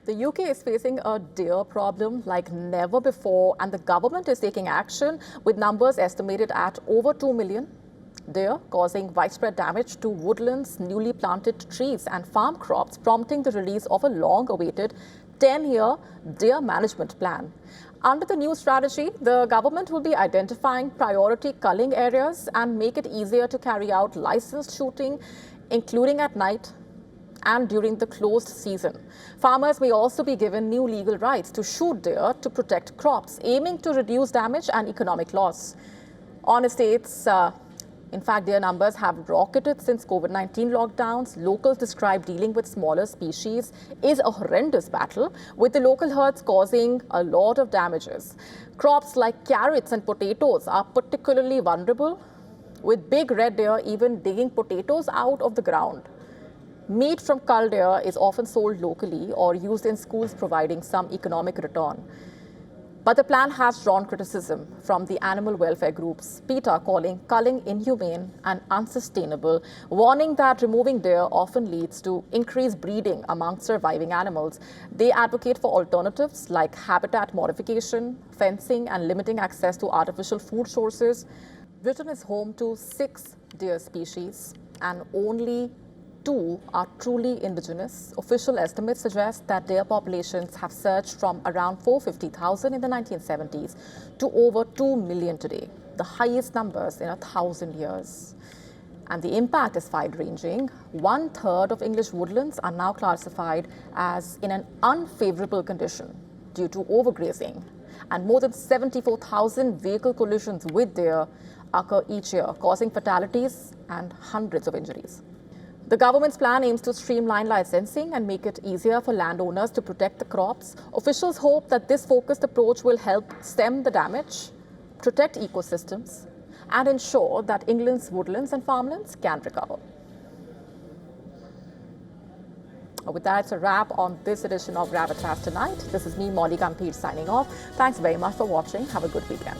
The UK is facing a deer problem like never before, and the government is taking action with numbers estimated at over 2 million deer, causing widespread damage to woodlands, newly planted trees and farm crops, prompting the release of a long-awaited 10-year deer management plan. Under the new strategy, the government will be identifying priority culling areas and make it easier to carry out licensed shooting, including at night and during the closed season. Farmers may also be given new legal rights to shoot deer to protect crops, aiming to reduce damage and economic loss. On estates, in fact, deer numbers have rocketed since COVID-19 lockdowns. Locals describe dealing with smaller species is a horrendous battle, with the local herds causing a lot of damages. Crops like carrots and potatoes are particularly vulnerable, with big red deer even digging potatoes out of the ground. Meat from culled deer is often sold locally or used in schools, providing some economic return. But the plan has drawn criticism from the animal welfare groups, PETA calling culling inhumane and unsustainable, warning that removing deer often leads to increased breeding among surviving animals. They advocate for alternatives like habitat modification, fencing, and limiting access to artificial food sources. Britain is home to 6 deer species, and only 2 are truly indigenous. Official estimates suggest that deer populations have surged from around 450,000 in the 1970s to over 2 million today, the highest numbers in 1,000 years. And the impact is wide-ranging. 1/3 of English woodlands are now classified as in an unfavorable condition due to overgrazing, and more than 74,000 vehicle collisions with deer occur each year, causing fatalities and hundreds of injuries. The government's plan aims to streamline licensing and make it easier for landowners to protect the crops. Officials hope that this focused approach will help stem the damage, protect ecosystems, and ensure that England's woodlands and farmlands can recover. With that, it's a wrap on this edition of GRAVITAS Tonight. This is me, Molly Gambhir, signing off. Thanks very much for watching. Have a good weekend.